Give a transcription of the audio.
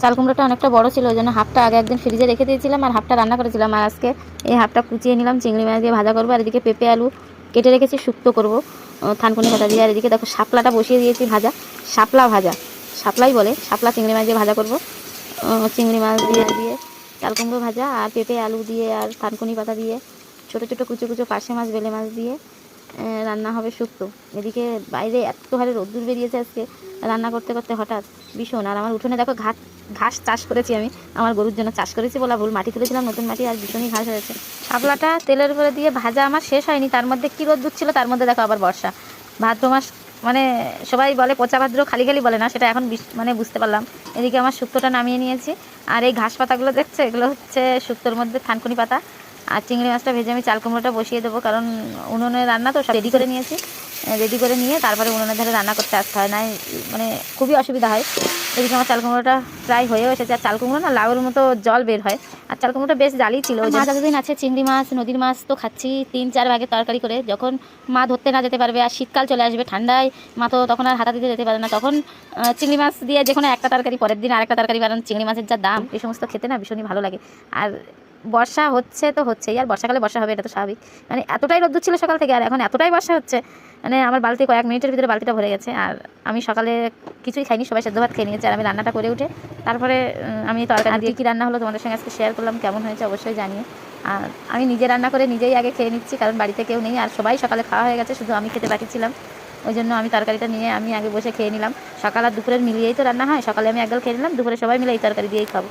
চাল কুমড়োটা অনেকটা বড় ছিল, ওই জন্য হাফটা আগে একদিন ফ্রিজে রেখে দিয়েছিলাম আর হাফটা রান্না করেছিলাম। আর আজকে এই হাফটা কুচিয়ে নিলাম, চিংড়ি মাছ দিয়ে ভাজা করবো। আর এদিকে পেঁপে আলু কেটে রেখেছি, শুক্তো করবো থানকুনি পাতা দিয়ে। আর এদিকে দেখো শাপলাটা বসিয়ে দিয়েছি ভাজা, শাপলা ভাজা, শাপলাই বলে, শাপলা চিংড়ি মাছ দিয়ে ভাজা করবো। চিংড়ি মাছ দিয়ে দিয়ে চাল কুমড়ো ভাজা আর পেঁপে আলু দিয়ে আর থানকুনি পাতা দিয়ে ছোটো ছোটো কুচো কুচো পার্শে মাছ, বেলে মাছ দিয়ে রান্না হবে শুক্তো। এদিকে বাইরে এত হারে রোদ্দুর বেরিয়েছে আজকে, রান্না করতে করতে হঠাৎ ভীষণ। আর আমার উঠোনে দেখো ঘাস চাষ করেছি আমি, আমার গরুর জন্য চাষ করেছি বলা ভুল, মাটি তুলেছিলাম নতুন মাটি, আর ভীষণই ঘাস হয়েছে। শাপলাটা তেলের উপরে দিয়ে ভাজা আমার শেষ হয়নি, তার মধ্যে কী রোদ্দুর ছিল, তার মধ্যে দেখো আবার বর্ষা। ভাদ্র মাস মানে সবাই বলে পচা ভাদ্র, খালি খালি বলে না, সেটা এখন মানে বুঝতে পারলাম। এদিকে আমার শুক্তোটা নামিয়ে নিয়েছি, আর এই ঘাস পাতাগুলো দেখছো, এগুলো হচ্ছে শুক্তোর মধ্যে থানকুনি পাতা। আর চিংড়ি মাছটা ভেজে আমি চাল কুমড়োটা বসিয়ে দেবো, কারণ উনুনে রান্না তো সব রেডি করে নিয়েছি। রেডি করে নিয়ে তারপরে উনুনের ধারে রান্না করতে আসতে হয়, না মানে খুবই অসুবিধা হয়। এদিকে আমার চাল কুমড়োটা প্রায় হয়েও এসেছে। আর চাল কুমড়ো না লাউয়ের মতো জল বের হয়, আর চাল কুমড়োটা বেশ জালি ছিল। মাছ এতদিন আছে, চিংড়ি মাছ নদীর মাছ তো খাচ্ছি 3-4 ভাগের তরকারি করে। যখন মা ধরতে না যেতে পারবে আর শীতকাল চলে আসবে, ঠান্ডায় মা তো তখন আর হাতা দিতে যেতে পারে না, তখন চিংড়ি মাছ দিয়ে যে কোনো একটা তরকারি, পরের দিন আরেকটা তরকারি। কারণ চিংড়ি মাছের যা দাম, এই সমস্ত খেতে না ভীষণই ভালো লাগে। আর বর্ষা হচ্ছে তো হচ্ছেই, আর বর্ষাকালে বর্ষা হবে, এটা তো স্বাভাবিক। মানে এতটাই রোদ্দুর ছিল সকাল থেকে, আর এখন এতটাই বর্ষা হচ্ছে, মানে আমার বালতি কয়েক মিনিটের ভিতরে বালতিটা ভরে গেছে। আর আমি সকালে কিছুই খাইনি, সবাই সেদ্ধ ভাত খেয়ে নিয়েছে। আর আমি রান্নাটা করে উঠে তারপরে আমি তরকারি দিয়ে কী রান্না হলো তোমাদের সঙ্গে আজকে শেয়ার করলাম। কেমন হয়েছে অবশ্যই জানিয়ে। আর আমি নিজে রান্না করে নিজেই আগে খেয়ে নিচ্ছি, কারণ বাড়িতে কেউ নেই, আর সবাই সকালে খাওয়া হয়ে গেছে, শুধু আমি খেতে বাকি ছিলাম। ওই জন্য আমি তরকারিটা নিয়ে আমি আগে বসে খেয়ে নিলাম। সকাল আর দুপুরের মিলিয়েই তো রান্না হয়, সকালে আমি একগাল খেয়ে নিলাম, দুপুরে সবাই মিলে এই তরকারি দিয়েই খাবো।